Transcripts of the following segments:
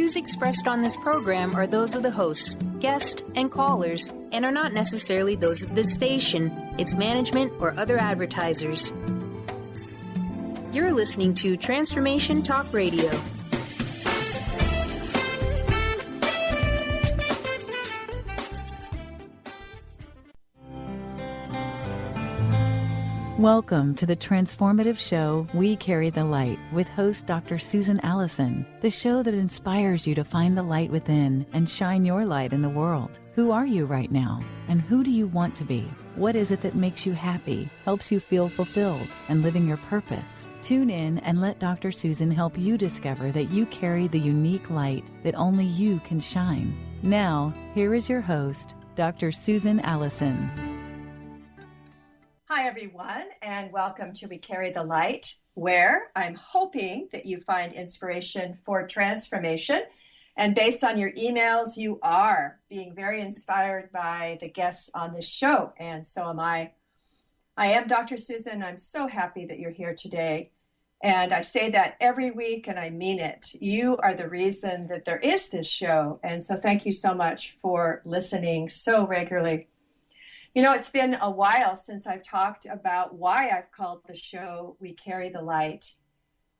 views expressed on this program are those of the hosts, guests, and callers, and are not necessarily those of this station, its management, or other advertisers. You're listening to Transformation Talk Radio. Welcome to the transformative show, We Carry the Light, with host Dr. Susan Allison, the show that inspires you to find the light within and shine your light in the world. Who are you right now? And who do you want to be? What is it that makes you happy, helps you feel fulfilled, and living your purpose? Tune in and let Dr. Susan help you discover that you carry the unique light that only you can shine. Now, here is your host, Dr. Susan Allison. Hi, everyone, and welcome to We Carry the Light, where I'm hoping that you find inspiration for transformation. And based on your emails, you are being very inspired by the guests on this show, and so am I. I am Dr. Susan. I'm so happy that you're here today. And I say that every week, and I mean it. You are the reason that there is this show. And so thank you so much for listening so regularly. You know, it's been a while since I've talked about why I've called the show We Carry the Light.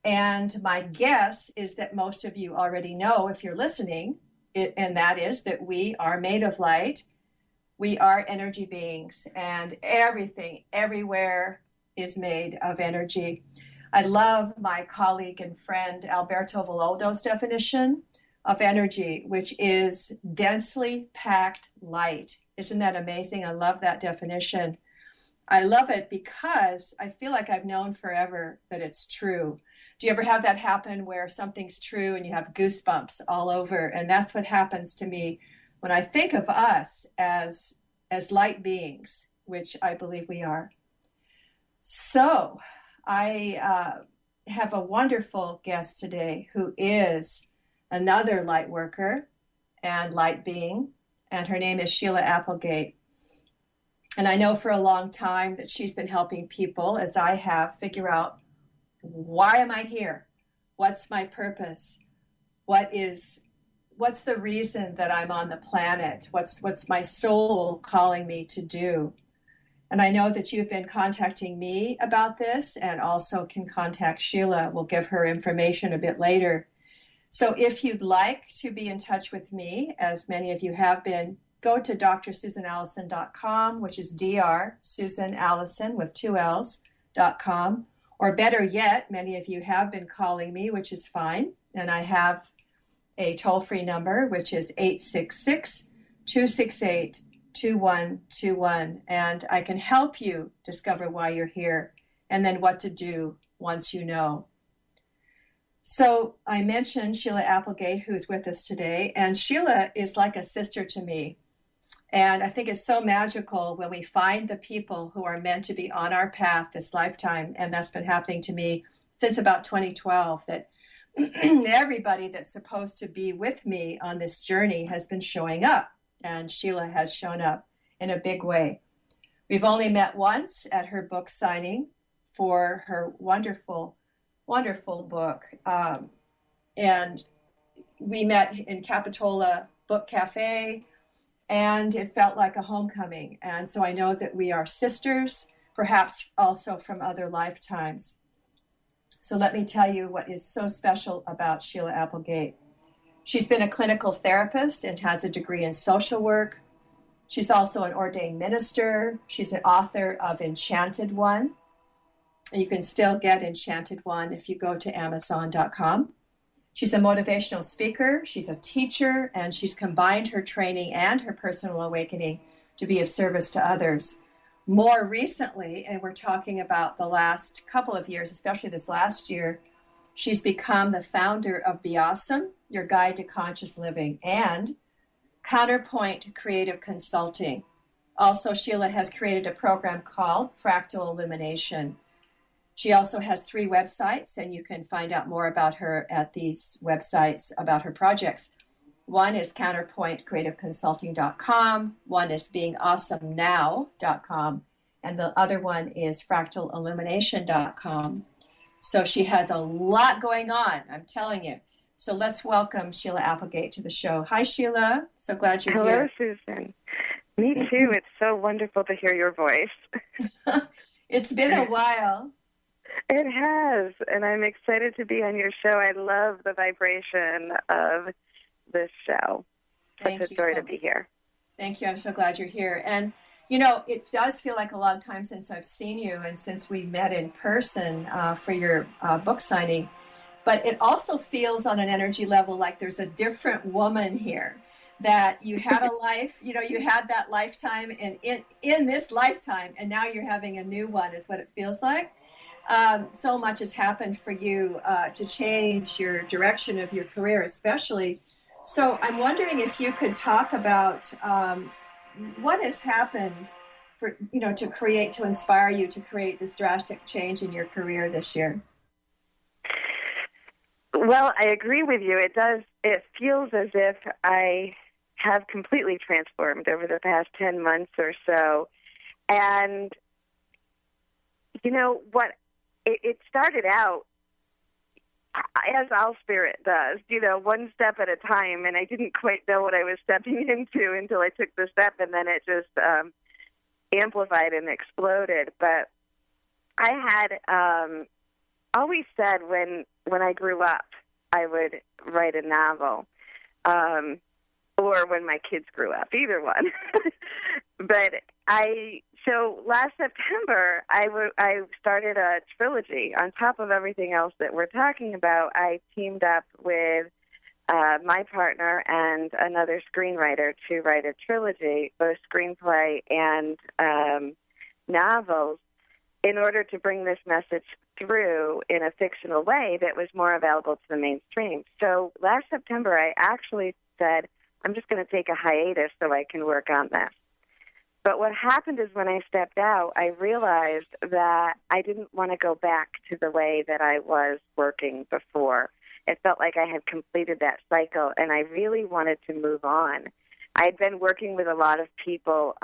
And my guess is that most of you already know, if you're listening, and that is that we are made of light. We are energy beings, and everything, everywhere is made of energy. I love my colleague and friend Alberto Villoldo's definition of energy, which is densely packed light. Isn't that amazing? I love that definition. I love it because I feel like I've known forever that it's true. Do you ever have that happen where something's true and you have goosebumps all over? And that's what happens to me when I think of us as light beings, which I believe we are. So I have a wonderful guest today who is another light worker and light being. And her name is Sheila Applegate. And I know for a long time that she's been helping people, as I have, figure out, why am I here? What's my purpose? What's the reason that I'm on the planet? What's my soul calling me to do? And I know that you've been contacting me about this and also can contact Sheila. We'll give her information a bit later. So if you'd like to be in touch with me, as many of you have been, go to drsusanallison.com, which is Dr. Susan Allison with 2 L's.com. Or better yet, many of you have been calling me, which is fine. And I have a toll-free number, which is 866-268-2121. And I can help you discover why you're here and then what to do once you know. So I mentioned Sheila Applegate, who's with us today, and Sheila is like a sister to me. And I think it's so magical when we find the people who are meant to be on our path this lifetime, and that's been happening to me since about 2012, that everybody that's supposed to be with me on this journey has been showing up, and Sheila has shown up in a big way. We've only met once at her book signing for her wonderful book. And we met in Capitola Book Cafe, and it felt like a homecoming. And so I know that we are sisters, perhaps also from other lifetimes. So let me tell you what is so special about Sheila Applegate. She's been a clinical therapist and has a degree in social work. She's also an ordained minister. She's an author of Enchanted One. You can still get Enchanted One if you go to Amazon.com. She's a motivational speaker, she's a teacher, and she's combined her training and her personal awakening to be of service to others. More recently, and we're talking about the last couple of years, especially this last year, she's become the founder of Be Awesome, Your Guide to Conscious Living, and Counterpoint Creative Consulting. Also, Sheila has created a program called Fractal Illumination. She also has 3 websites, and you can find out more about her at these websites about her projects. One is counterpointcreativeconsulting.com, one is beingawesomenow.com, and the other one is fractalillumination.com. So she has a lot going on, I'm telling you. So let's welcome Sheila Applegate to the show. Hi, Sheila. So glad you're Hello, here. Susan. Me too. It's so wonderful to hear your voice. It's been a while. It has, and I'm excited to be on your show. I love the vibration of this show. Thank Such a you joy so to be here. Thank you. I'm so glad you're here. And, you know, it does feel like a long time since I've seen you and since we met in person for your book signing. But it also feels on an energy level like there's a different woman here, that you had a life, you know, you had that lifetime and in this lifetime, and now you're having a new one is what it feels like. So much has happened for you to change your direction of your career, especially. So I'm wondering if you could talk about what has happened for, you know, to inspire you to create this drastic change in your career this year. Well, I agree with you. It feels as if I have completely transformed over the past 10 months or so. And, you know, it started out as all spirit does, you know, one step at a time, and I didn't quite know what I was stepping into until I took the step, and then it just amplified and exploded. But I had always said when I grew up, I would write a novel, or when my kids grew up, either one. So last September, I started a trilogy. On top of everything else that we're talking about, I teamed up with my partner and another screenwriter to write a trilogy, both screenplay and novels, in order to bring this message through in a fictional way that was more available to the mainstream. So last September, I actually said, I'm just going to take a hiatus so I can work on this. But what happened is when I stepped out, I realized that I didn't want to go back to the way that I was working before. It felt like I had completed that cycle, and I really wanted to move on. I'd been working with a lot of people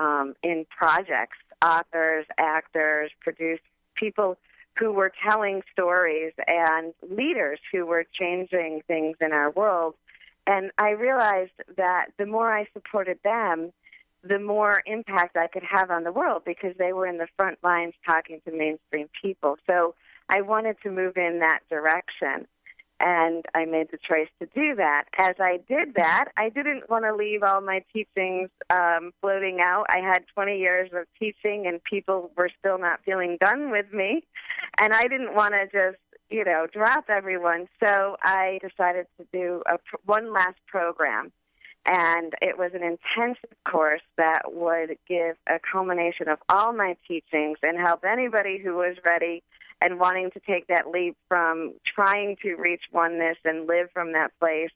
in projects, authors, actors, producers, people who were telling stories, and leaders who were changing things in our world. And I realized that the more I supported them, the more impact I could have on the world, because they were in the front lines talking to mainstream people. So I wanted to move in that direction, and I made the choice to do that. As I did that, I didn't want to leave all my teachings floating out. I had 20 years of teaching, and people were still not feeling done with me, and I didn't want to just, you know, drop everyone. So I decided to do one last program. And it was an intensive course that would give a culmination of all my teachings and help anybody who was ready and wanting to take that leap from trying to reach oneness and live from that place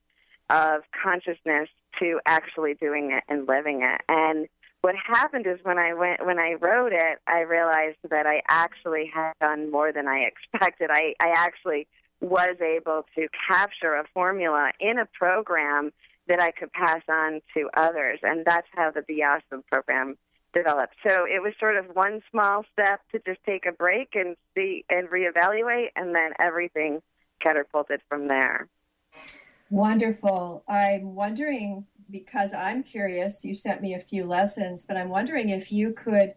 of consciousness to actually doing it and living it. And what happened is when I wrote it, I realized that I actually had done more than I expected. I actually was able to capture a formula in a program that I could pass on to others, and that's how the Be Awesome program developed. So it was sort of one small step to just take a break and see and reevaluate, and then everything catapulted from there. Wonderful. I'm wondering, because I'm curious, you sent me a few lessons, but I'm wondering if you could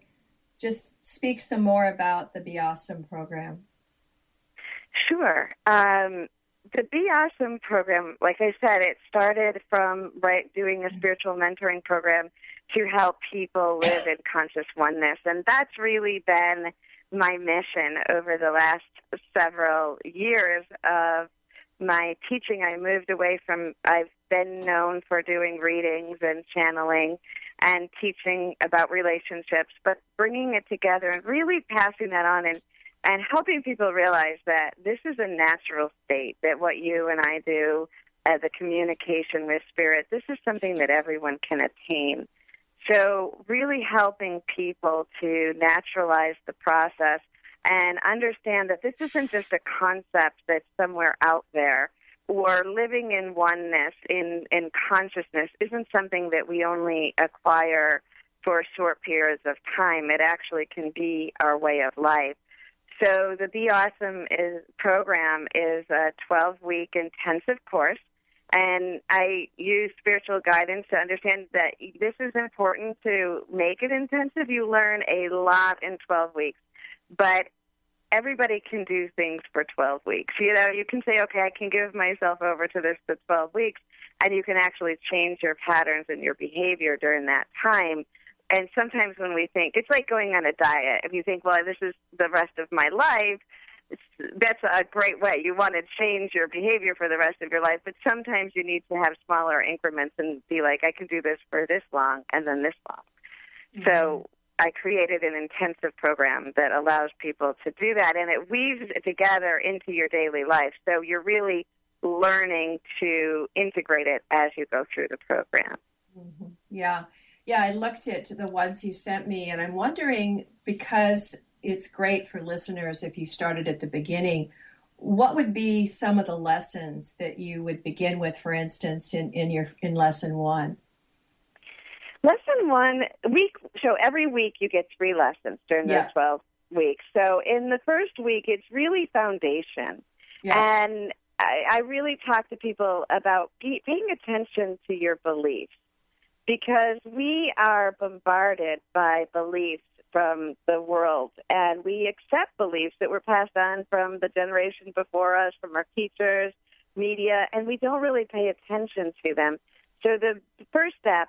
just speak some more about the Be Awesome program. Sure. The Be Awesome program, like I said, it started from doing a spiritual mentoring program to help people live in conscious oneness. And that's really been my mission over the last several years of my teaching. I moved away from, I've been known for doing readings and channeling and teaching about relationships, but bringing it together and really passing that on and helping people realize that this is a natural state, that what you and I do as a communication with spirit, this is something that everyone can attain. So really helping people to naturalize the process and understand that this isn't just a concept that's somewhere out there, or living in oneness, in consciousness, isn't something that we only acquire for short periods of time. It actually can be our way of life. So the Be Awesome program is a 12-week intensive course And I use spiritual guidance to understand that this is important to make it intensive. You learn a lot in 12 weeks, but everybody can do things for 12 weeks. You know, you can say, okay, I can give myself over to this for 12 weeks, and you can actually change your patterns and your behavior during that time. And sometimes when we think, it's like going on a diet. If you think, well, this is the rest of my life, that's a great way. You want to change your behavior for the rest of your life, but sometimes you need to have smaller increments and be like, I can do this for this long and then this long. Mm-hmm. So I created an intensive program that allows people to do that, and it weaves it together into your daily life. So you're really learning to integrate it as you go through the program. Mm-hmm. Yeah. Yeah, I looked at the ones you sent me, and I'm wondering, because it's great for listeners if you started at the beginning, what would be some of the lessons that you would begin with, for instance, in lesson 1? Lesson 1, so every week you get 3 lessons during those 12 weeks. So in the first week, it's really foundation. Yeah. And I really talk to people about paying attention to your beliefs, because we are bombarded by beliefs from the world, and we accept beliefs that were passed on from the generation before us, from our teachers, media, and we don't really pay attention to them. So the first step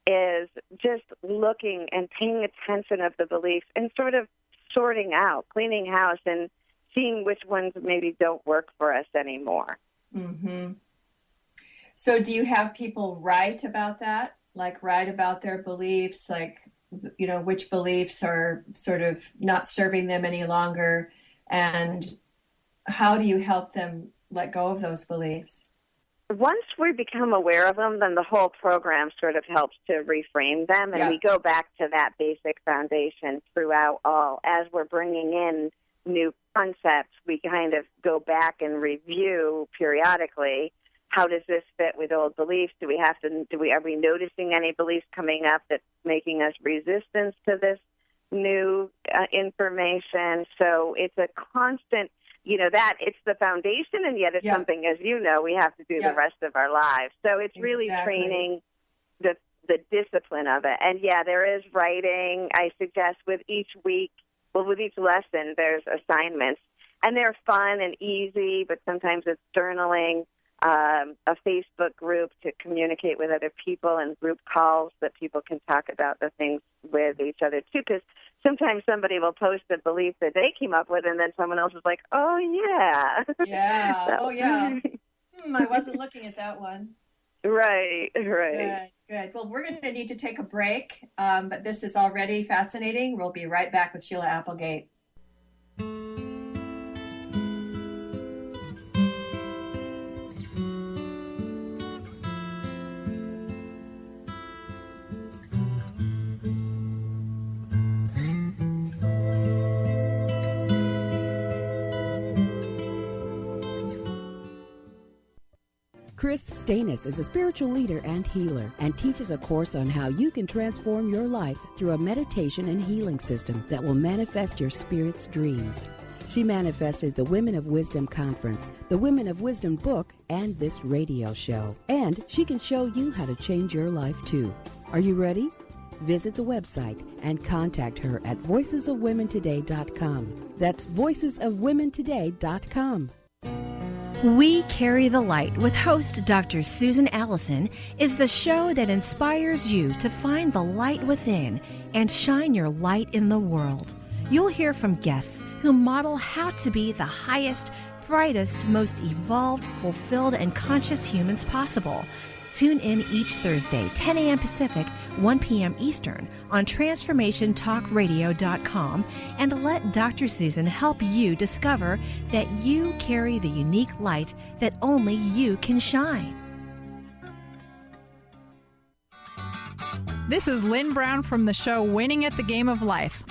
is just looking and paying attention of the beliefs and sort of sorting out, cleaning house, and seeing which ones maybe don't work for us anymore. Mm-hmm. So do you have people write about that? Like write about their beliefs, like, you know, which beliefs are sort of not serving them any longer, and how do you help them let go of those beliefs? Once we become aware of them, then the whole program sort of helps to reframe them, and we go back to that basic foundation throughout all. As we're bringing in new concepts, we kind of go back and review periodically. How does this fit with old beliefs? Are we noticing any beliefs coming up that's making us resistant to this new information? So it's a constant, that it's the foundation, and yet it's something, as you know, we have to do the rest of our lives. So it's really training the discipline of it. And there is writing. I suggest with each lesson, there's assignments, and they're fun and easy, but sometimes it's journaling. A Facebook group to communicate with other people, and group calls that people can talk about the things with each other too, because sometimes somebody will post a belief that they came up with, and then someone else is like, oh yeah. Yeah. So. Oh yeah. I wasn't looking at that one. Right. Good. Well, we're going to need to take a break, but this is already fascinating. We'll be right back with Sheila Applegate. Chris Stanis is a spiritual leader and healer, and teaches a course on how you can transform your life through a meditation and healing system that will manifest your spirit's dreams. She manifested the Women of Wisdom Conference, the Women of Wisdom book, and this radio show. And she can show you how to change your life too. Are you ready? Visit the website and contact her at voicesofwomentoday.com. That's voicesofwomentoday.com. We Carry the Light with host Dr. Susan Allison is the show that inspires you to find the light within and shine your light in the world. You'll hear from guests who model how to be the highest, brightest, most evolved, fulfilled, and conscious humans possible. Tune in each Thursday, 10 a.m. Pacific, 1 p.m. Eastern on TransformationTalkRadio.com, and let Dr. Susan help you discover that you carry the unique light that only you can shine. This is Lynn Brown from the show Winning at the Game of Life.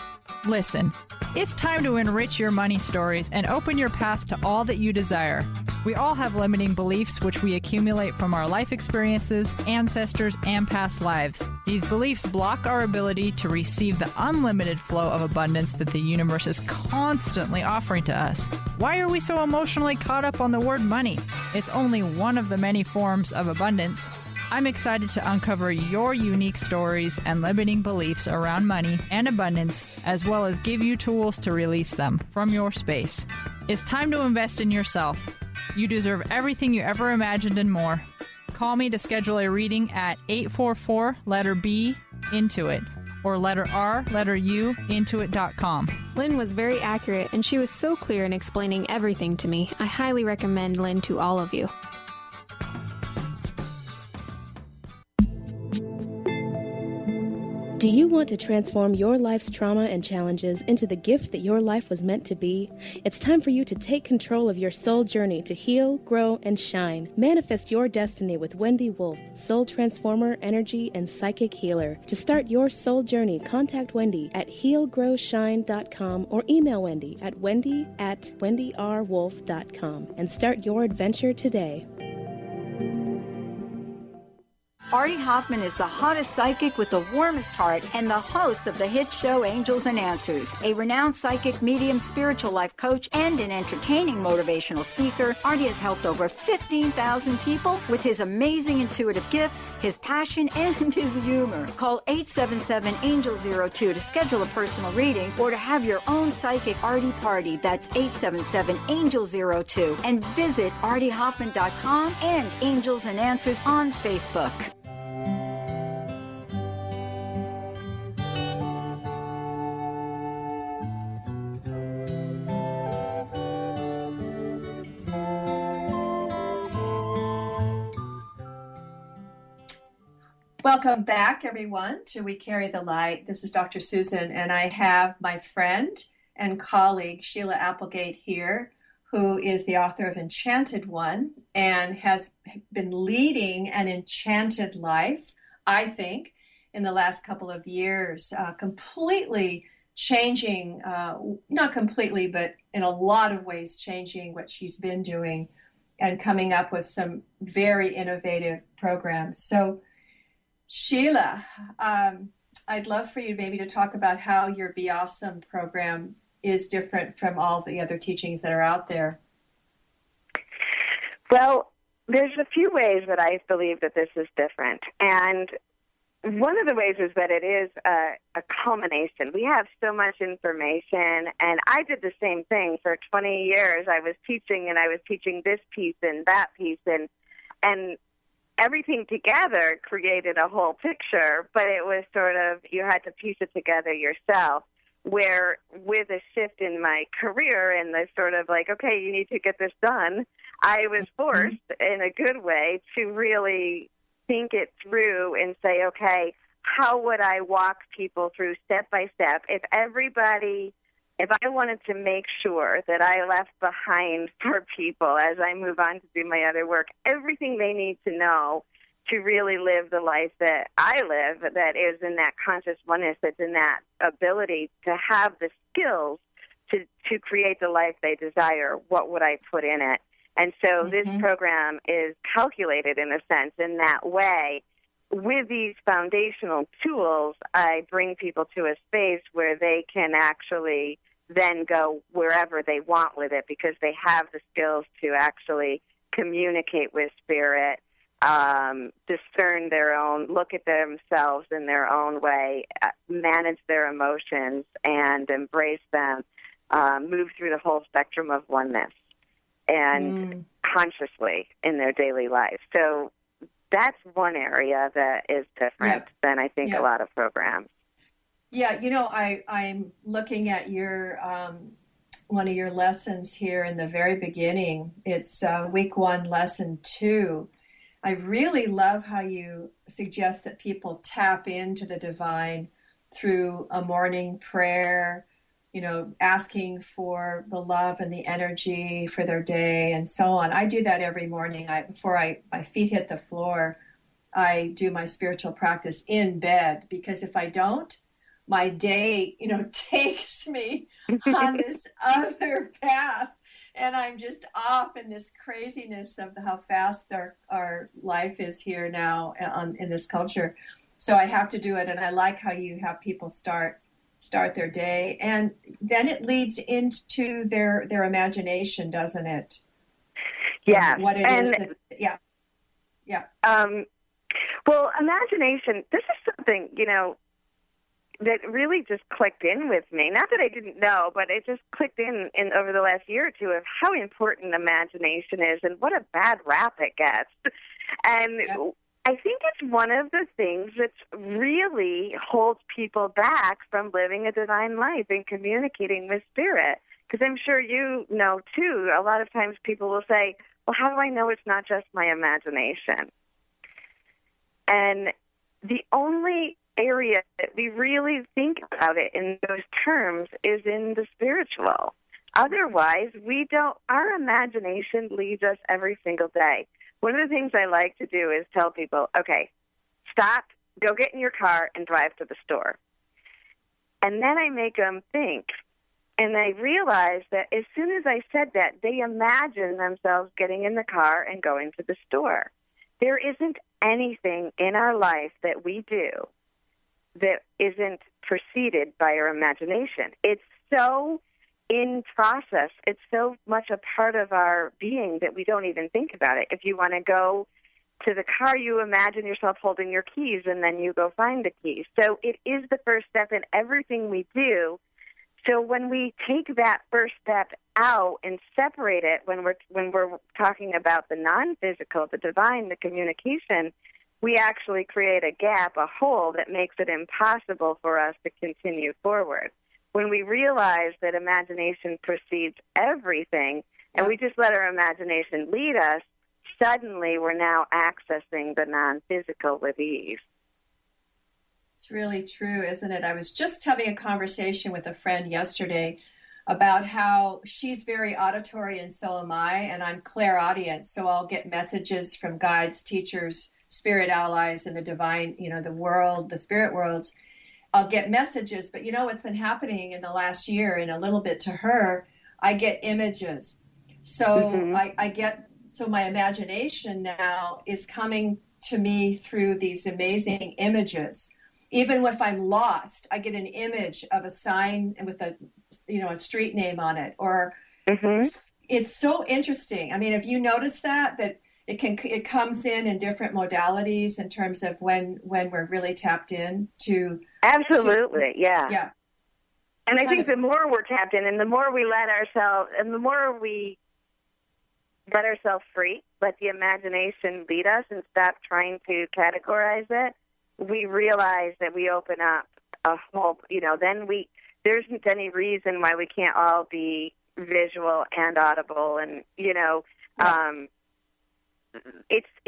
Listen, it's time to enrich your money stories and open your path to all that you desire. We all have limiting beliefs which we accumulate from our life experiences, ancestors, and past lives. These beliefs block our ability to receive the unlimited flow of abundance that the universe is constantly offering to us. Why are we so emotionally caught up on the word money? It's only one of the many forms of abundance. I'm excited to uncover your unique stories and limiting beliefs around money and abundance, as well as give you tools to release them from your space. It's time to invest in yourself. You deserve everything you ever imagined and more. Call me to schedule a reading at 844 letter B Intuit or letter R letter U Intuit.com. Lynn was very accurate, and she was so clear in explaining everything to me. I highly recommend Lynn to all of you. Do you want to transform your life's trauma and challenges into the gift that your life was meant to be? It's time for you to take control of your soul journey to heal, grow, and shine. Manifest your destiny with Wendy Wolf, soul transformer, energy, and psychic healer. To start your soul journey, contact Wendy at healgrowshine.com or email Wendy at wendy@wendyrwolf.com and start your adventure today. Artie Hoffman is the hottest psychic with the warmest heart and the host of the hit show Angels and Answers. A renowned psychic, medium, spiritual life coach, and an entertaining motivational speaker, Artie has helped over 15,000 people with his amazing intuitive gifts, his passion, and his humor. Call 877-ANGEL-02 to schedule a personal reading or to have your own psychic Artie party. That's 877-ANGEL-02. And visit artiehoffman.com and Angels and Answers on Facebook. Welcome back, everyone, to We Carry the Light. This is Dr. Susan, and I have my friend and colleague, Sheila Applegate, here, who is the author of Enchanted One and has been leading an enchanted life, I think, in the last couple of years, completely changing, not completely, but in a lot of ways changing what she's been doing and coming up with some very innovative programs. So, Sheila, I'd love for you maybe to talk about how your Be Awesome program is different from all the other teachings that are out there. Well, there's a few ways that I believe that this is different. And one of the ways is that it is a culmination. We have so much information, and I did the same thing for 20 years. I was teaching, and I was teaching this piece and that piece, and everything together created a whole picture, but it was sort of, you had to piece it together yourself, where with a shift in my career and the sort of like, okay, you need to get this done, I was forced in a good way to really think it through and say, okay, how would I walk people through step by step? If I wanted to make sure that I left behind for people as I move on to do my other work, everything they need to know to really live the life that I live, that is in that conscious oneness, that's in that ability to have the skills to create the life they desire, what would I put in it? And so this program is calculated in a sense in that way. With these foundational tools, I bring people to a space where they can actually then go wherever they want with it because they have the skills to actually communicate with spirit, discern their own, look at themselves in their own way, manage their emotions, and embrace them, move through the whole spectrum of oneness and consciously in their daily life. So that's one area that is different than I think a lot of programs. Yeah, you know, I'm looking at your one of your lessons here in the very beginning. It's week 1, lesson 2. I really love how you suggest that people tap into the divine through a morning prayer, you know, asking for the love and the energy for their day and so on. I do that every morning. Before my feet hit the floor, I do my spiritual practice in bed, because if I don't, my day, you know, takes me on this other path. And I'm just off in this craziness of how fast our life is here now in this culture. So I have to do it. And I like how you have people start their day. And then it leads into their imagination, doesn't it? Yeah. What it is that, yeah. Well, imagination, this is something, that really just clicked in with me. Not that I didn't know, but it just clicked in over the last year or two of how important imagination is and what a bad rap it gets. And I think it's one of the things that really holds people back from living a divine life and communicating with spirit. Because I'm sure you know, too, a lot of times people will say, well, how do I know it's not just my imagination? And the only area that we really think about it in those terms is in the spiritual. Otherwise, our imagination leads us every single day. One of the things I like to do is tell people, okay, stop, go get in your car and drive to the store. And then I make them think. And I realize that as soon as I said that, they imagine themselves getting in the car and going to the store. There isn't anything in our life that we do that isn't preceded by our imagination. It's so in process. It's so much a part of our being that we don't even think about it. If you want to go to the car, you imagine yourself holding your keys, and then you go find the keys. So it is the first step in everything we do. So when we take that first step out and separate it, when we're talking about the non-physical, the divine, the communication, we actually create a gap, a hole that makes it impossible for us to continue forward. When we realize that imagination precedes everything, and we just let our imagination lead us, suddenly we're now accessing the non-physical with ease. It's really true, isn't it? I was just having a conversation with a friend yesterday about how she's very auditory and so am I, and I'm clairaudient, so I'll get messages from guides, teachers, spirit allies in the divine, the world, the spirit worlds. I'll get messages, but what's been happening in the last year and a little bit to her, I get images. So so my imagination now is coming to me through these amazing images. Even if I'm lost, I get an image of a sign with a street name on it. Or it's so interesting. I mean, have you noticed that it comes in different modalities in terms of when we're really tapped in to. Absolutely, yeah. Yeah. And I think the more we're tapped in, and the more we let ourselves free, let the imagination lead us and stop trying to categorize it, we realize that we open up a whole, then there isn't any reason why we can't all be visual and audible, and,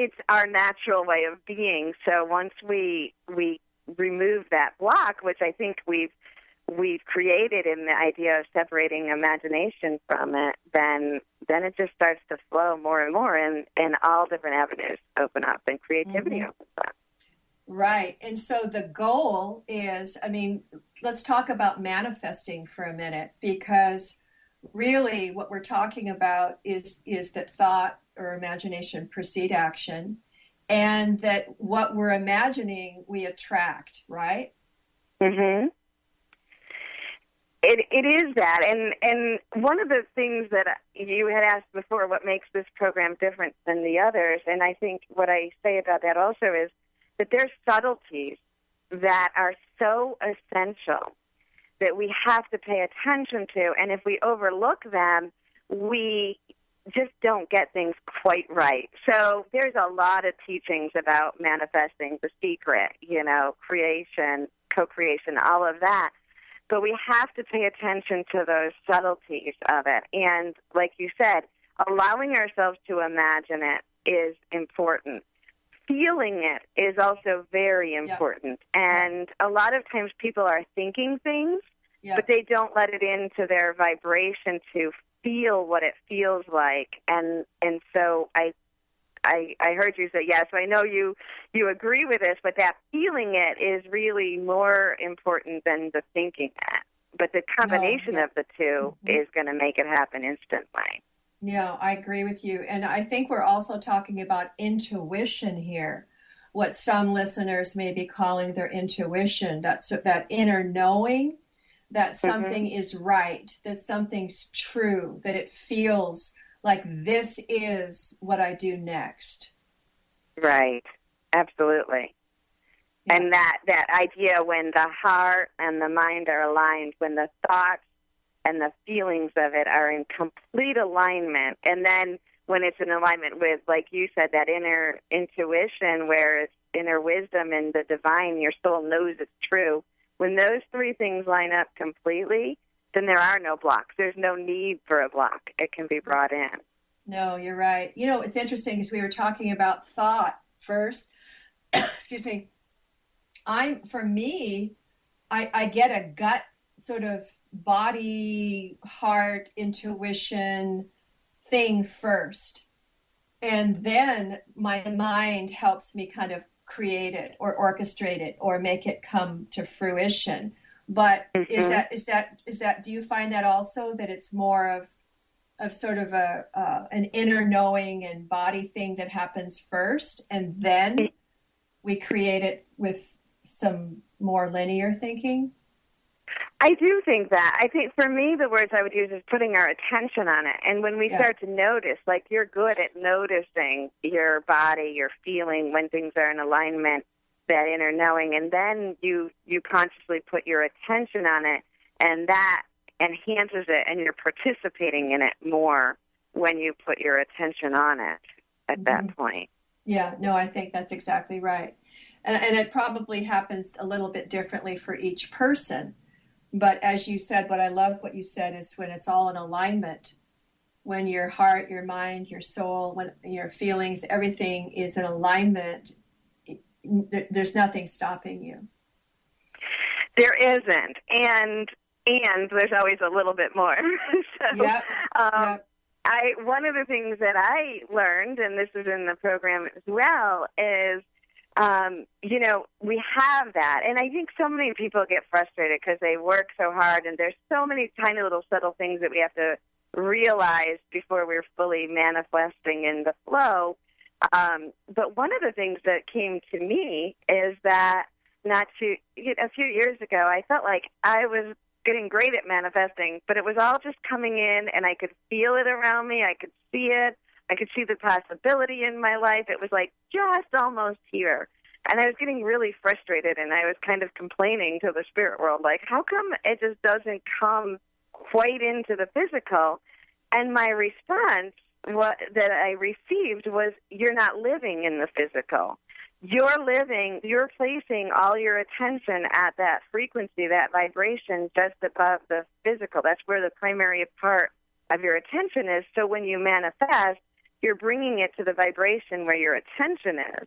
it's our natural way of being. So once we remove that block, which I think we've created in the idea of separating imagination from it, then it just starts to flow more and more, and all different avenues open up, and creativity opens up. Right. And so the goal is, let's talk about manifesting for a minute, because really what we're talking about is that thought or imagination precede action, and that what we're imagining we attract, right? Mm-hmm. It is that. And one of the things that you had asked before, what makes this program different than the others, and I think what I say about that also is that there's subtleties that are so essential that we have to pay attention to, and if we overlook them, we just don't get things quite right. So there's a lot of teachings about manifesting, the secret, creation, co-creation, all of that. But we have to pay attention to those subtleties of it. And like you said, allowing ourselves to imagine it is important. Feeling it is also very important. Yeah. And a lot of times people are thinking things, but they don't let it into their vibration to feel what it feels like. And so I heard you say, yes, I know you agree with this, but that feeling it is really more important than the thinking it. But the combination of the two is going to make it happen instantly. Yeah, I agree with you. And I think we're also talking about intuition here, what some listeners may be calling their intuition, that inner knowing that something is right, that something's true, that it feels like this is what I do next. Right. Absolutely. Yeah. And that idea when the heart and the mind are aligned, when the thoughts and the feelings of it are in complete alignment, and then when it's in alignment with, like you said, that inner intuition where it's inner wisdom and the divine, your soul knows it's true. When those three things line up completely, then there are no blocks. There's no need for a block. It can be brought in. No, you're right. You know, it's interesting because we were talking about thought first. Excuse me. I get a gut sort of body, heart, intuition thing first. And then my mind helps me kind of create it or orchestrate it or make it come to fruition. But is that do you find that also, that it's more of sort of an inner knowing and body thing that happens first, and then we create it with some more linear thinking? I do think that. I think for me, the words I would use is putting our attention on it. And when we start to notice, like you're good at noticing your body, your feeling when things are in alignment, that inner knowing, and then you consciously put your attention on it, and that enhances it, and you're participating in it more when you put your attention on it at that point. Yeah, no, I think that's exactly right. And it probably happens a little bit differently for each person. But as you said, what I love what you said is when it's all in alignment, when your heart, your mind, your soul, when your feelings, everything is in alignment, there's nothing stopping you. There isn't. And there's always a little bit more. One of the things that I learned, and this is in the program as well, is we have that. And I think so many people get frustrated because they work so hard, and there's so many tiny little subtle things that we have to realize before we're fully manifesting in the flow. But one of the things that came to me is that a few years ago, I felt like I was getting great at manifesting, but it was all just coming in, and I could feel it around me. I could see it. I could see the possibility in my life. It was like just almost here. And I was getting really frustrated, and I was kind of complaining to the spirit world, like, how come it just doesn't come quite into the physical? And my response that I received was, you're not living in the physical. You're placing all your attention at that frequency, that vibration just above the physical. That's where the primary part of your attention is. So when you manifest, you're bringing it to the vibration where your attention is.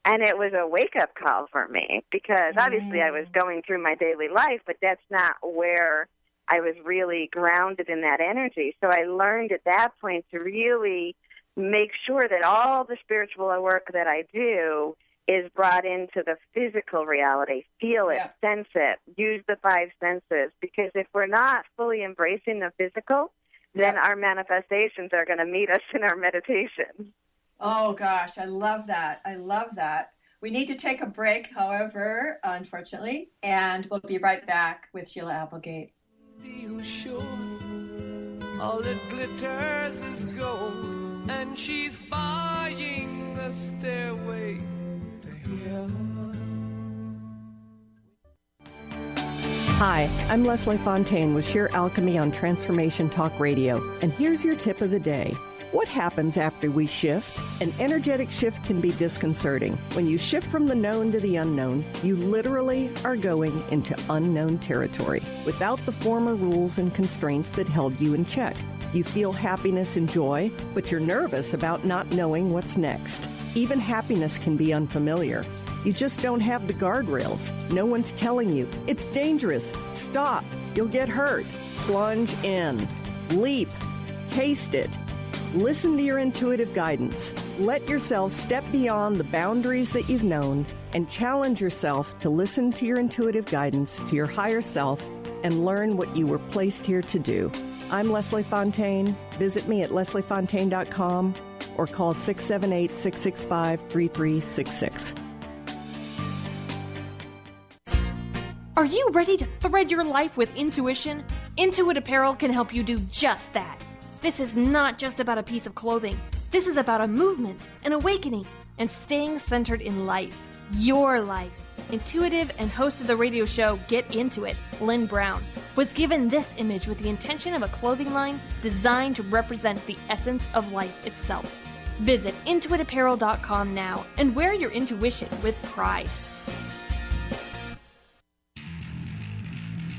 And it was a wake-up call for me because obviously I was going through my daily life, but that's not where I was really grounded in that energy. So I learned at that point to really make sure that all the spiritual work that I do is brought into the physical reality. Feel it, sense it, use the five senses. Because if we're not fully embracing the physical, then our manifestations are going to meet us in our meditations. Oh, gosh, I love that. I love that. We need to take a break, however, unfortunately, and we'll be right back with Sheila Applegate. Sure, all that glitters is gold, and she's buying the stairway to heaven. Hi, I'm Leslie Fontaine with Sheer Alchemy on Transformation Talk Radio, and here's your tip of the day. What happens after we shift? An energetic shift can be disconcerting. When you shift from the known to the unknown, you literally are going into unknown territory without the former rules and constraints that held you in check. You feel happiness and joy, but you're nervous about not knowing what's next. Even happiness can be unfamiliar. You just don't have the guardrails. No one's telling you, it's dangerous, stop, you'll get hurt. Plunge in, leap, taste it. Listen to your intuitive guidance. Let yourself step beyond the boundaries that you've known and challenge yourself to listen to your intuitive guidance, to your higher self, and learn what you were placed here to do. I'm Leslie Fontaine. Visit me at lesliefontaine.com or call 678-665-3366. Are you ready to thread your life with intuition? Intuit Apparel can help you do just that. This is not just about a piece of clothing. This is about a movement, an awakening, and staying centered in life. Your life. Intuitive and host of the radio show Get Into It, Lynn Brown, was given this image with the intention of a clothing line designed to represent the essence of life itself. Visit intuitapparel.com now and wear your intuition with pride.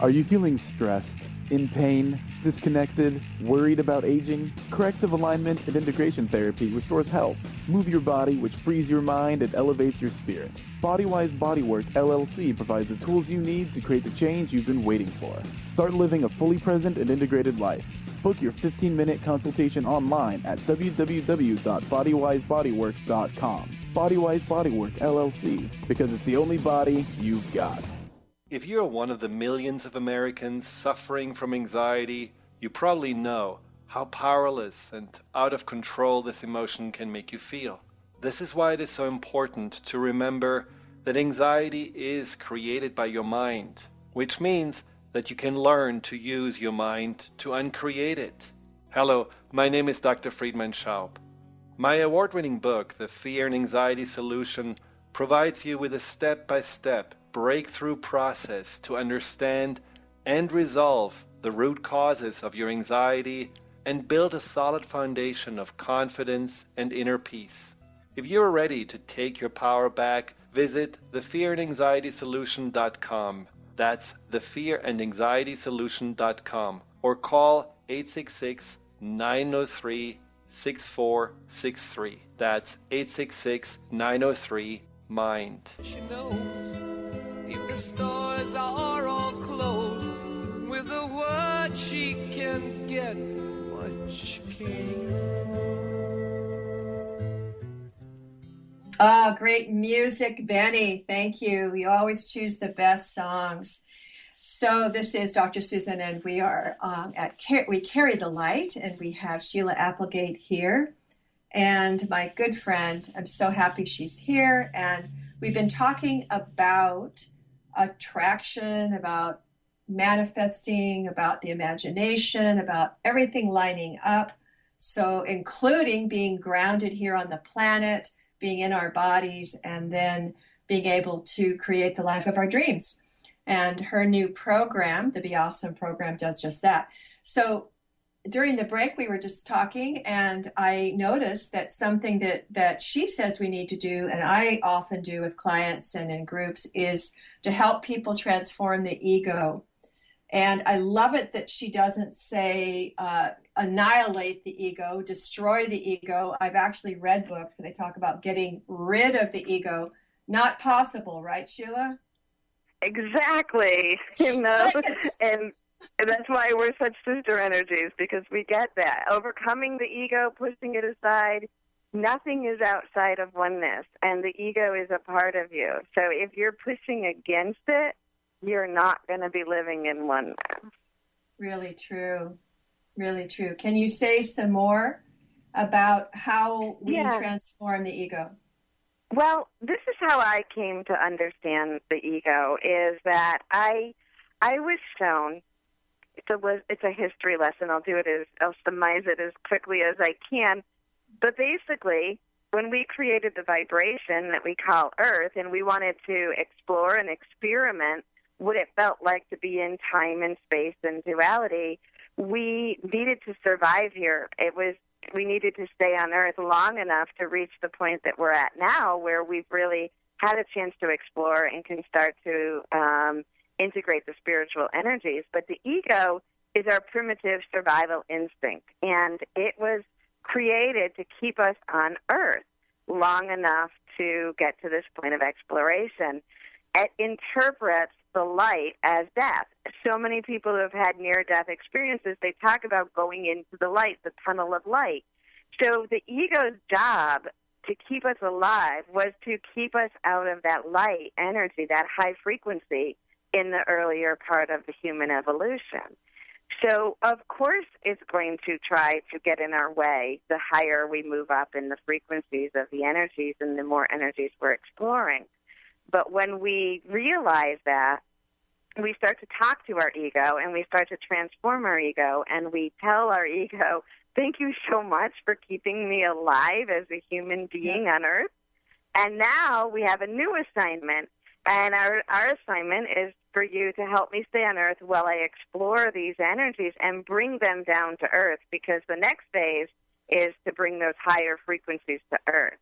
Are you feeling stressed, in pain, disconnected, worried about aging? Corrective alignment and integration therapy restores health. Move your body, which frees your mind and elevates your spirit. Bodywise Bodywork LLC provides the tools you need to create the change you've been waiting for. Start living a fully present and integrated life. Book your 15-minute consultation online at www.bodywisebodywork.com. Bodywise Bodywork LLC, because it's the only body you've got. If you're one of the millions of Americans suffering from anxiety, you probably know how powerless and out of control this emotion can make you feel. This is why it is so important to remember that anxiety is created by your mind, which means that you can learn to use your mind to uncreate it. Hello, my name is Dr. Friedemann Schaub. My award-winning book, The Fear and Anxiety Solution, provides you with a step-by-step breakthrough process to understand and resolve the root causes of your anxiety and build a solid foundation of confidence and inner peace. If you are ready to take your power back, visit thefearandanxietysolution.com. That's thefearandanxietysolution.com, or call 866-903-6463. That's 866-903-MIND. She knows if the stores are all closed, with a word she can get what she came for. Oh, great music, Benny. Thank you. You always choose the best songs. So this is Dr. Susan, and we are We Carry the Light, and we have Sheila Applegate here. And my good friend, I'm so happy she's here. And we've been talking about attraction, about manifesting, about the imagination, about everything lining up. So including being grounded here on the planet, being in our bodies, and then being able to create the life of our dreams. And her new program, the Be Awesome program, does just that. So during the break, we were just talking, and I noticed that something that she says we need to do, and I often do with clients and in groups, is to help people transform the ego. And I love it that she doesn't say annihilate the ego, destroy the ego. I've actually read books where they talk about getting rid of the ego. Not possible, right, Sheila? Exactly. You know, and that's why we're such sister energies, because we get that. Overcoming the ego, pushing it aside, nothing is outside of oneness, and the ego is a part of you. So if you're pushing against it, you're not going to be living in oneness. Really true. Really true. Can you say some more about how we transform the ego? Well, this is how I came to understand the ego, is that I was shown, it's a history lesson. I'll summarize it as quickly as I can. But basically, when we created the vibration that we call Earth, and we wanted to explore and experiment what it felt like to be in time and space and duality, we needed to survive here. We needed to stay on Earth long enough to reach the point that we're at now, where we've really had a chance to explore and can start to integrate the spiritual energies. But the ego is our primitive survival instinct, and it was created to keep us on Earth long enough to get to this point of exploration. It interprets the light as death. So many people who have had near-death experiences, they talk about going into the light, the tunnel of light. So the ego's job to keep us alive was to keep us out of that light energy, that high frequency, in the earlier part of the human evolution. So, of course, it's going to try to get in our way the higher we move up in the frequencies of the energies and the more energies we're exploring. But when we realize that, we start to talk to our ego and we start to transform our ego, and we tell our ego, thank you so much for keeping me alive as a human being on Earth. And now we have a new assignment, and our assignment is for you to help me stay on Earth while I explore these energies and bring them down to Earth, because the next phase is to bring those higher frequencies to Earth.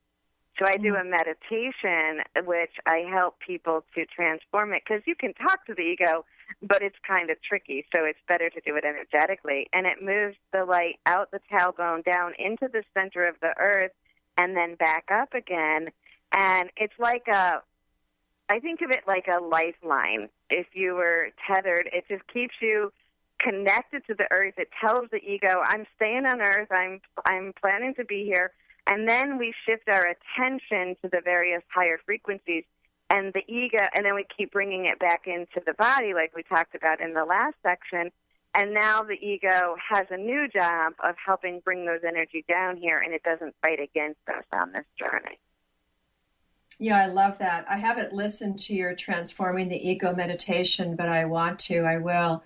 So I do a meditation, which I help people to transform it, because you can talk to the ego, but it's kind of tricky, so it's better to do it energetically. And it moves the light out the tailbone, down into the center of the Earth, and then back up again. And it's like I think of it like a lifeline. If you were tethered, it just keeps you connected to the Earth. It tells the ego, I'm staying on Earth, I'm planning to be here. And then we shift our attention to the various higher frequencies, and the ego, and then we keep bringing it back into the body, like we talked about in the last section. And now the ego has a new job of helping bring those energy down here, and it doesn't fight against us on this journey. Yeah, I love that. I haven't listened to your Transforming the Ego meditation, but I want to. I will.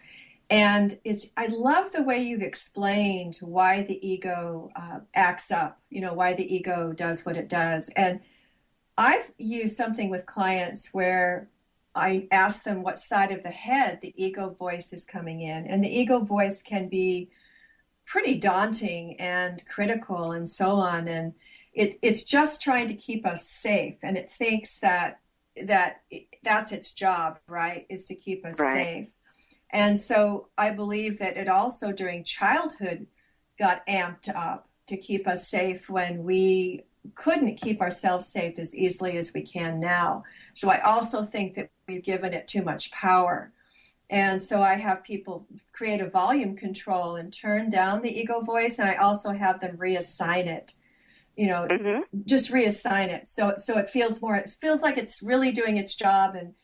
And I love the way you've explained why the ego acts up, why the ego does what it does. And I've used something with clients where I ask them what side of the head the ego voice is coming in. And the ego voice can be pretty daunting and critical and so on. And it's just trying to keep us safe. And it thinks that's its job, right, is to keep us safe. And so I believe that it also during childhood got amped up to keep us safe when we couldn't keep ourselves safe as easily as we can now. So I also think that we've given it too much power. And so I have people create a volume control and turn down the ego voice, and I also have them reassign it. Just reassign it. So it feels like it's really doing its job and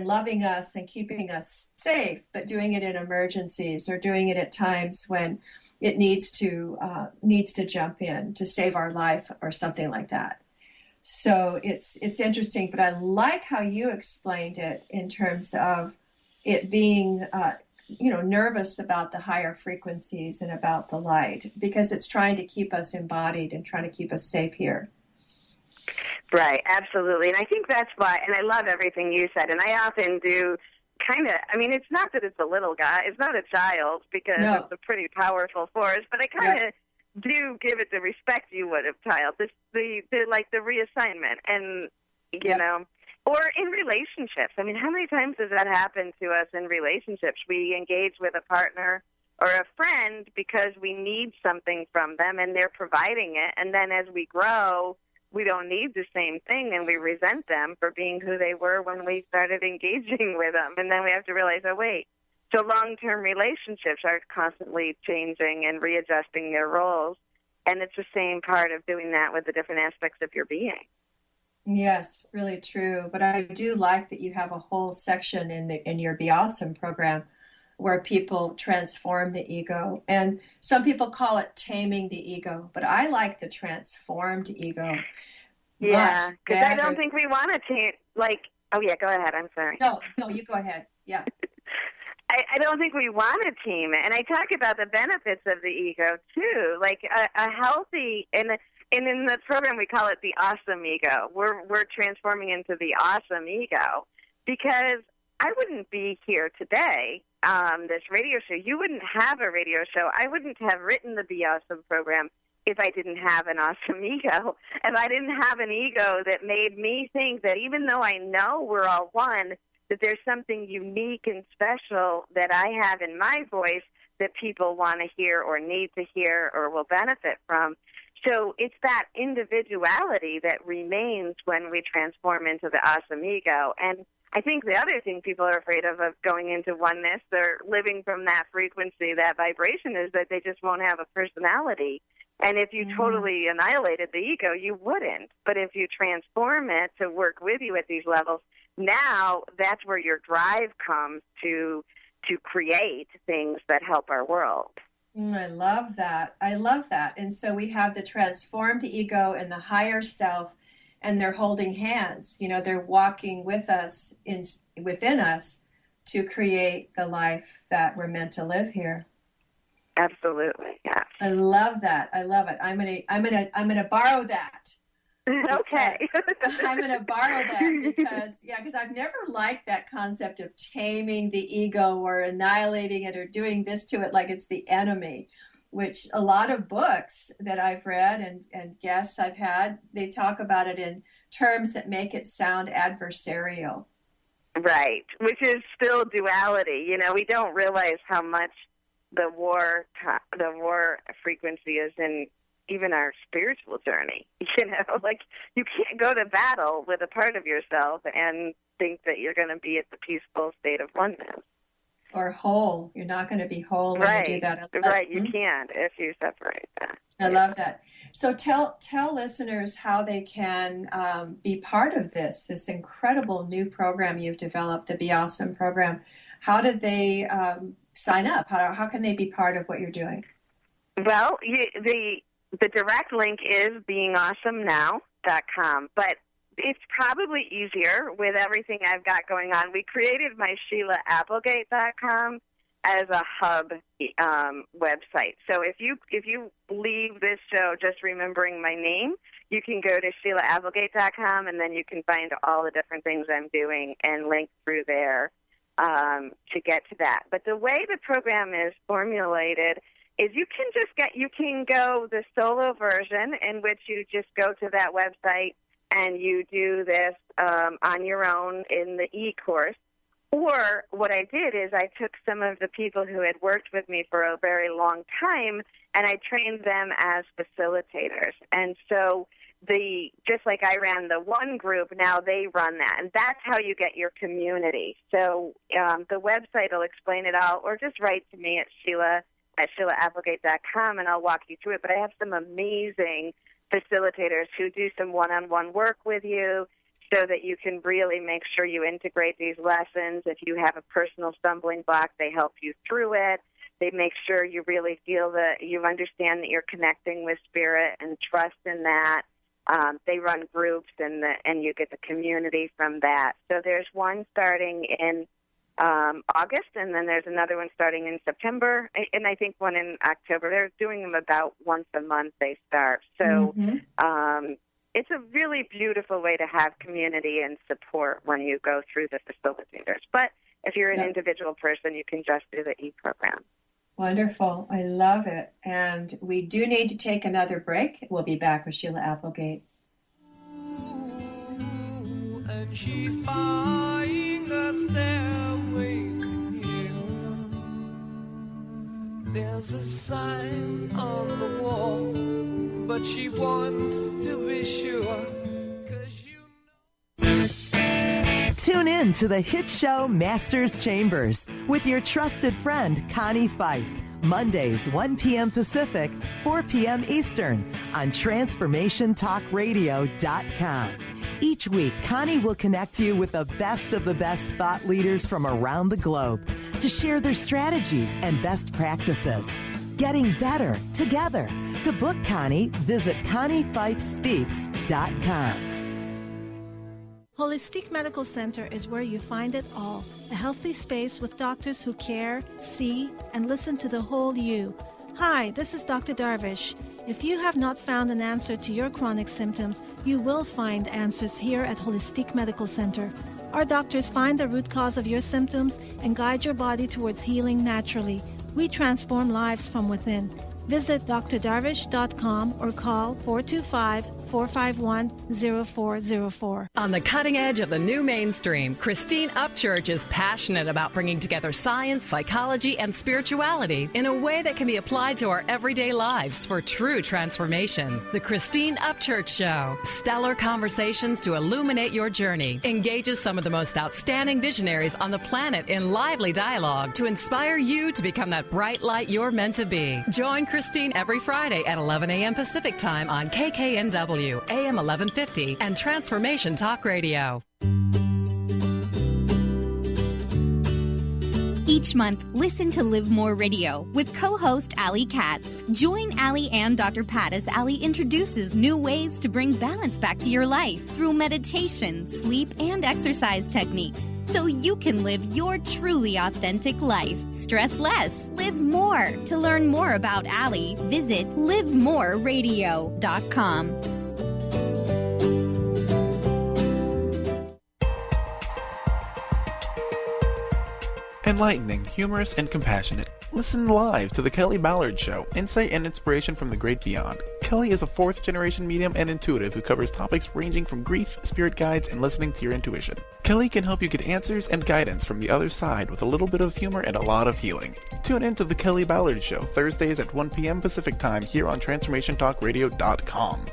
loving us and keeping us safe, but doing it in emergencies or doing it at times when it needs to jump in to save our life or something like that. So it's interesting, but I like how you explained it in terms of it being nervous about the higher frequencies and about the light, because it's trying to keep us embodied and trying to keep us safe here. Right, absolutely. And I think that's why, and I love everything you said, and I often do it's not that it's a little guy, it's not a child, because it's a pretty powerful force, but I kind of do give it the respect you would of child, the reassignment, and, or in relationships. I mean, how many times does that happen to us in relationships? We engage with a partner or a friend because we need something from them, and they're providing it, and then as we grow, we don't need the same thing, and we resent them for being who they were when we started engaging with them. And then we have to realize, oh, wait, so long-term relationships are constantly changing and readjusting their roles, and it's the same part of doing that with the different aspects of your being. Yes, really true. But I do like that you have a whole section in your Be Awesome program where people transform the ego. And some people call it taming the ego, but I like the transformed ego. Yeah, because I don't think we want to tame, oh yeah, go ahead, I'm sorry. No, you go ahead, yeah. I don't think we want to tame it. And I talk about the benefits of the ego, too, like a healthy, and in the program we call it the awesome ego. We're transforming into the awesome ego, because I wouldn't be here today, this radio show. You wouldn't have a radio show. I wouldn't have written the Be Awesome program if I didn't have an awesome ego. If I didn't have an ego that made me think that even though I know we're all one, that there's something unique and special that I have in my voice that people want to hear or need to hear or will benefit from. So it's that individuality that remains when we transform into the awesome ego. And I think the other thing people are afraid of going into oneness, they're living from that frequency, that vibration, is that they just won't have a personality. And if you totally annihilated the ego, you wouldn't. But if you transform it to work with you at these levels, now that's where your drive comes to create things that help our world. I love that. I love that. And so we have the transformed ego and the higher self, and they're holding hands. You know, they're walking with us within us to create the life that we're meant to live here. Absolutely, yes. I love that. I love it. I'm gonna borrow that. Okay. I'm gonna borrow that because I've never liked that concept of taming the ego or annihilating it or doing this to it like it's the enemy, which a lot of books that I've read and guests I've had, they talk about it in terms that make it sound adversarial. Right, which is still duality. You know, we don't realize how much the war frequency is in even our spiritual journey. You know, like you can't go to battle with a part of yourself and think that you're going to be at the peaceful state of oneness. Or whole. You're not going to be whole when you do that. Right, you can't if you separate that. I love that. So tell listeners how they can be part of this incredible new program you've developed, the Be Awesome program. How did they sign up? How can they be part of what you're doing? Well, the direct link is beingawesomeNow.com, but it's probably easier with everything I've got going on. We created my SheilaApplegate.com as a hub website. So if you leave this show just remembering my name, you can go to SheilaApplegate.com, and then you can find all the different things I'm doing and link through there to get to that. But the way the program is formulated is you can go the solo version, in which you just go to that website and you do this on your own in the e-course. Or what I did is I took some of the people who had worked with me for a very long time, and I trained them as facilitators. And so just like I ran the one group, now they run that. And that's how you get your community. So the website will explain it all, or just write to me at SheilaApplegate.com, and I'll walk you through it. But I have some amazing facilitators who do some one-on-one work with you so that you can really make sure you integrate these lessons. If you have a personal stumbling block, they help you through it. They make sure you really feel that you understand that you're connecting with spirit and trust in that. They run groups, and you get the community from that. So there's one starting in August, and then there's another one starting in September, and I think one in October. They're doing them about once a month they start. So it's a really beautiful way to have community and support when you go through the facilitators. But if you're an individual person, you can just do the e-program. Wonderful. I love it. And we do need to take another break. We'll be back with Sheila Applegate. And she's buying a stairway to heaven. There's a sign on the wall, but she wants to be sure. Tune in to the hit show Masters Chambers with your trusted friend Connie Fife. Mondays, 1 p.m. Pacific, 4 p.m. Eastern on TransformationTalkRadio.com. Each week, Connie will connect you with the best of the best thought leaders from around the globe to share their strategies and best practices. Getting better together. To book Connie, visit ConnieFifeSpeaks.com. Holistic Medical Center is where you find it all. A healthy space with doctors who care, see, and listen to the whole you. Hi, this is Dr. Darvish. If you have not found an answer to your chronic symptoms, you will find answers here at Holistic Medical Center. Our doctors find the root cause of your symptoms and guide your body towards healing naturally. We transform lives from within. Visit drdarvish.com or call 425 451-0404. On the cutting edge of the new mainstream, Christine Upchurch is passionate about bringing together science, psychology, and spirituality in a way that can be applied to our everyday lives for true transformation. The Christine Upchurch Show. Stellar conversations to illuminate your journey. Engages some of the most outstanding visionaries on the planet in lively dialogue to inspire you to become that bright light you're meant to be. Join Christine every Friday at 11 a.m. Pacific Time on KKNW, AM 1150, and Transformation Talk Radio. Each month, listen to Live More Radio with co-host Allie Katz. Join Allie and Dr. Pat as Allie introduces new ways to bring balance back to your life through meditation, sleep, and exercise techniques so you can live your truly authentic life. Stress less, live more. To learn more about Allie, visit livemoreradio.com. Enlightening, humorous, and compassionate. Listen live to The Kelly Ballard Show, insight and inspiration from the great beyond. Kelly is a fourth-generation medium and intuitive who covers topics ranging from grief, spirit guides, and listening to your intuition. Kelly can help you get answers and guidance from the other side with a little bit of humor and a lot of healing. Tune in to The Kelly Ballard Show, Thursdays at 1 p.m. Pacific Time here on TransformationTalkRadio.com.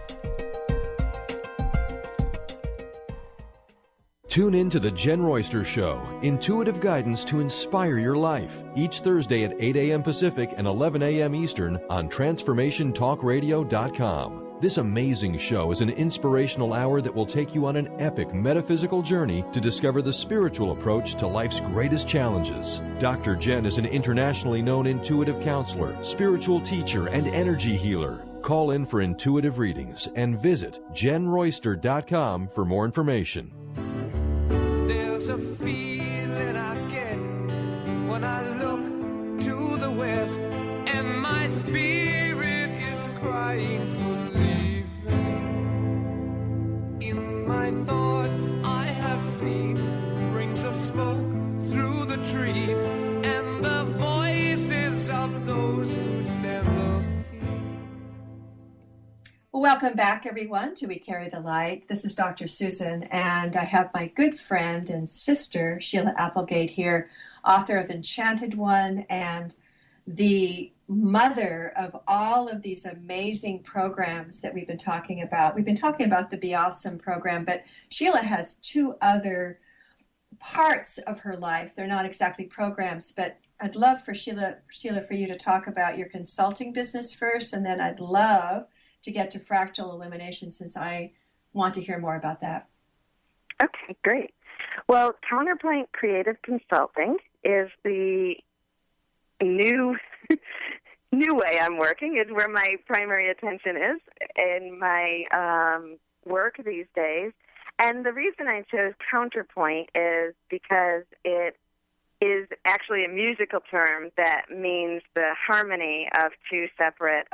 Tune in to The Jen Royster Show, intuitive guidance to inspire your life, each Thursday at 8 a.m. Pacific and 11 a.m. Eastern on TransformationTalkRadio.com. This amazing show is an inspirational hour that will take you on an epic metaphysical journey to discover the spiritual approach to life's greatest challenges. Dr. Jen is an internationally known intuitive counselor, spiritual teacher, and energy healer. Call in for intuitive readings and visit JenRoyster.com for more information. There's a feeling I get when I look to the west, and my spirit is crying for leaving. In my thoughts I have seen rings of smoke through the trees, and the voices of those who stand looking. Welcome back, everyone, to We Carry the Light. This is Dr. Susan, and I have my good friend and sister, Sheila Applegate, here, author of Enchanted One and the mother of all of these amazing programs that we've been talking about. We've been talking about the Be Awesome program, but Sheila has two other parts of her life. They're not exactly programs, but I'd love for Sheila, for you to talk about your consulting business first, and then I'd love to get to fractal illumination, since I want to hear more about that. Okay, great. Well, Counterpoint Creative Consulting is the new way I'm working. Is where my primary attention is in my work these days. And the reason I chose Counterpoint is because it is actually a musical term that means the harmony of two separate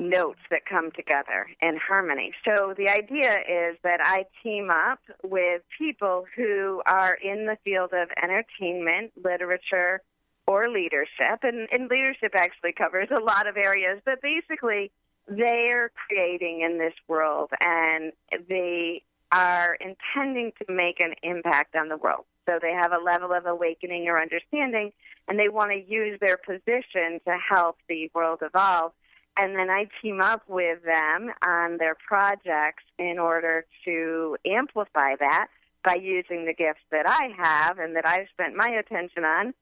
notes that come together in harmony. So the idea is that I team up with people who are in the field of entertainment, literature, or leadership. And leadership actually covers a lot of areas, but basically they're creating in this world, and they are intending to make an impact on the world. So they have a level of awakening or understanding, and they want to use their position to help the world evolve. And then I team up with them on their projects in order to amplify that by using the gifts that I have and that I've spent my attention on,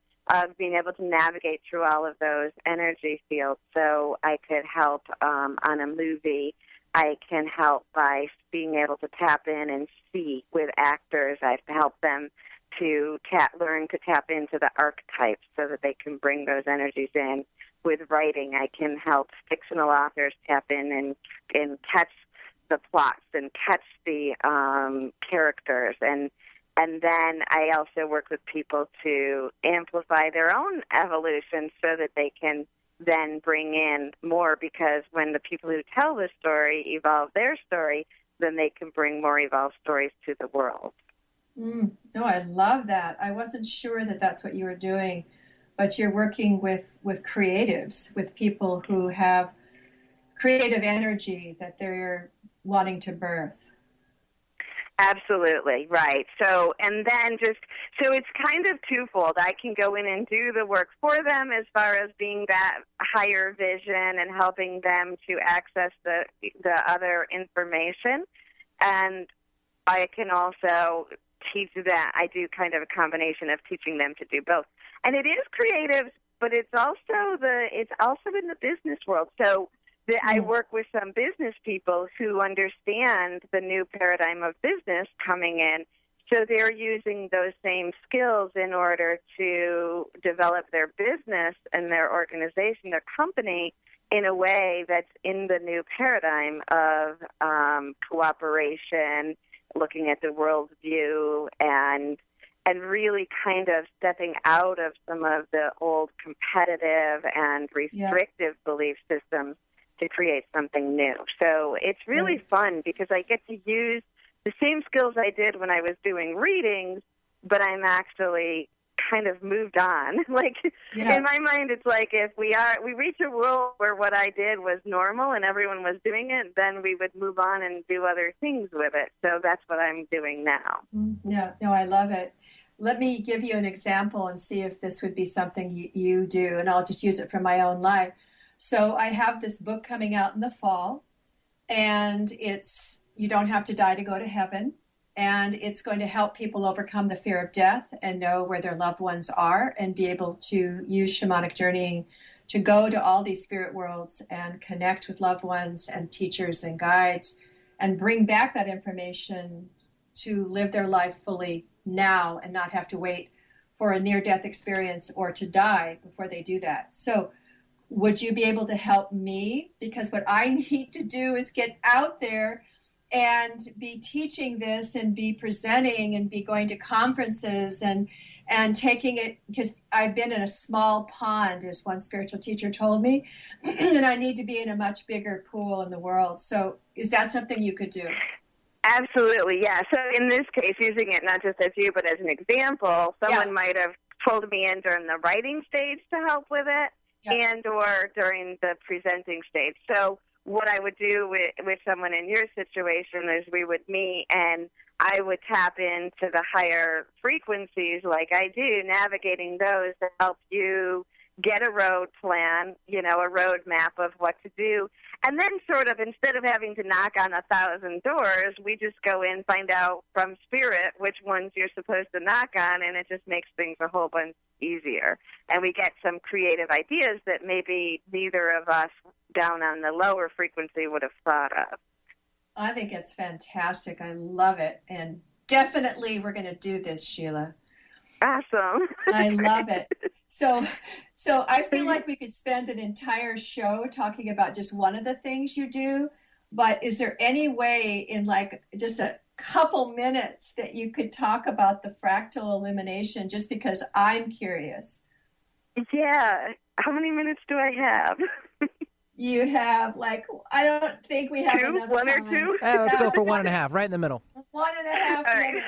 being able to navigate through all of those energy fields. So I could help on a movie. I can help by being able to tap in and see with actors. I've helped them to learn to tap into the archetypes so that they can bring those energies in. With writing, I can help fictional authors tap in and catch the plots and catch the characters. And then I also work with people to amplify their own evolution so that they can then bring in more, because when the people who tell the story evolve their story, then they can bring more evolved stories to the world. No, I love that. I wasn't sure that that's what you were doing, but you're working with creatives, with people who have creative energy that they're wanting to birth. Absolutely, right. So, and then so it's kind of twofold. I can go in and do the work for them as far as being that higher vision and helping them to access the other information. And I can also teach that. I do kind of a combination of teaching them to do both. And it is creative, but it's also in the business world. So I work with some business people who understand the new paradigm of business coming in. So they're using those same skills in order to develop their business and their organization, their company, in a way that's in the new paradigm of cooperation, looking at the world view, and really kind of stepping out of some of the old competitive and restrictive belief systems to create something new. So it's really fun because I get to use the same skills I did when I was doing readings, but I'm actually kind of moved on. In my mind, it's like if we reach a world where what I did was normal and everyone was doing it, then we would move on and do other things with it. So that's what I'm doing now. Yeah, no, I love it. Let me give you an example and see if this would be something you do, and I'll just use it from my own life. So I have this book coming out in the fall, and it's You Don't Have to Die to Go to Heaven, and it's going to help people overcome the fear of death and know where their loved ones are and be able to use shamanic journeying to go to all these spirit worlds and connect with loved ones and teachers and guides and bring back that information to live their life fully now and not have to wait for a near-death experience or to die before they do that. So would you be able to help me? Because what I need to do is get out there and be teaching this and be presenting and be going to conferences and taking it, because I've been in a small pond, as one spiritual teacher told me, and I need to be in a much bigger pool in the world. So is that something you could do? Absolutely, yeah. So in this case, using it not just as you, but as an example, someone might have pulled me in during the writing stage to help with it and or during the presenting stage. So what I would do with someone in your situation is we would meet and I would tap into the higher frequencies like I do, navigating those to help you get a road plan, a road map of what to do. And then sort of instead of having to knock on 1,000 doors, we just go in, find out from spirit which ones you're supposed to knock on, and it just makes things a whole bunch easier. And we get some creative ideas that maybe neither of us down on the lower frequency would have thought of. I think it's fantastic. I love it. And definitely we're going to do this, Sheila. Awesome. I love it. So I feel like we could spend an entire show talking about just one of the things you do, but is there any way in like just a couple minutes that you could talk about the fractal illumination, just because I'm curious? Yeah. How many minutes do I have? You have I don't think we have enough one time. Or two? Let's go for 1.5, right in the middle. 1.5 minutes.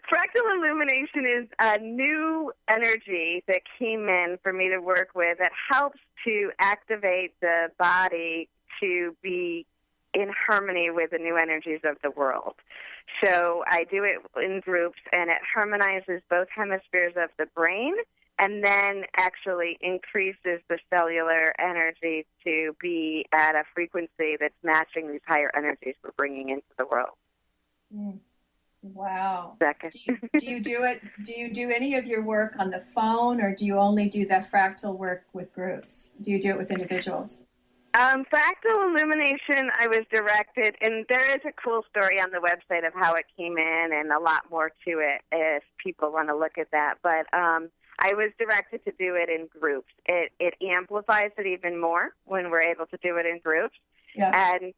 Fractal illumination is a new energy that came in for me to work with that helps to activate the body to be in harmony with the new energies of the world. So I do it in groups, and it harmonizes both hemispheres of the brain and then actually increases the cellular energy to be at a frequency that's matching these higher energies we're bringing into the world. Wow. Second. Do you do it? Do you do any of your work on the phone, or do you only do that fractal work with groups? Do you do it with individuals? Fractal illumination, I was directed, and there is a cool story on the website of how it came in and a lot more to it if people want to look at that. But I was directed to do it in groups. It amplifies it even more when we're able to do it in groups. Yeah. And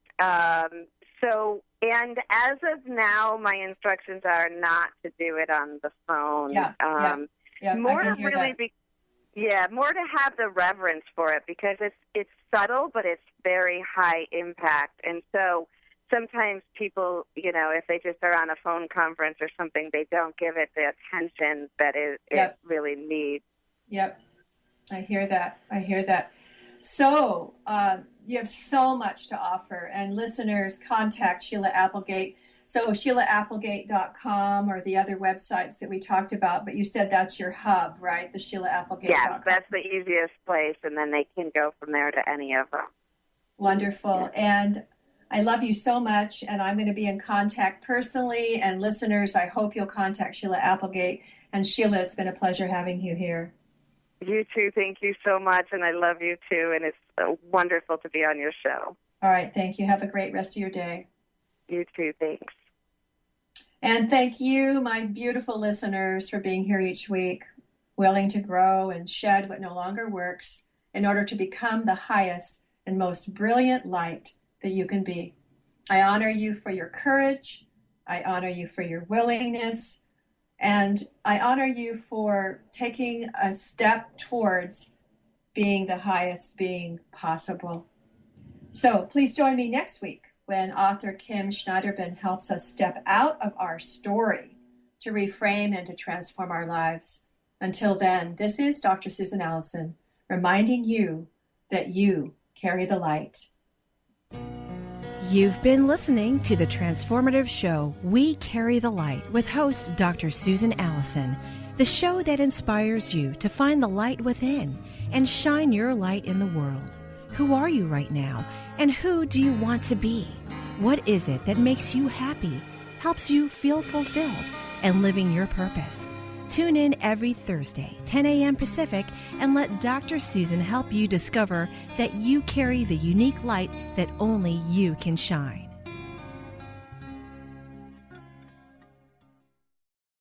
and as of now, my instructions are not to do it on the phone. More to really more to have the reverence for it, because it's subtle, but it's very high impact. And so sometimes people, if they just are on a phone conference or something, they don't give it the attention that it really needs. Yep. I hear that. So you have so much to offer, and listeners, contact Sheila Applegate. So SheilaApplegate.com or the other websites that we talked about, but you said that's your hub, right? The SheilaApplegate.com. Yeah, that's the easiest place, and then they can go from there to any of them. Wonderful. And I love you so much, and I'm going to be in contact personally. And listeners, I hope you'll contact Sheila Applegate. And Sheila, it's been a pleasure having you here. You too. Thank you so much, and I love you too, and it's wonderful to be on your show. All right. Thank you. Have a great rest of your day. You too. Thanks. And thank you, my beautiful listeners, for being here each week, willing to grow and shed what no longer works in order to become the highest and most brilliant light that you can be. I honor you for your courage. I honor you for your willingness. And I honor you for taking a step towards being the highest being possible. So please join me next week when author Kim Schneiderman helps us step out of our story to reframe and to transform our lives. Until then, this is Dr. Susan Allison reminding you that you carry the light. You've been listening to the transformative show, We Carry the Light, with host Dr. Susan Allison, the show that inspires you to find the light within and shine your light in the world. Who are you right now, and who do you want to be? What is it that makes you happy, helps you feel fulfilled, and living your purpose? Tune in every Thursday, 10 a.m. Pacific, and let Dr. Susan help you discover that you carry the unique light that only you can shine.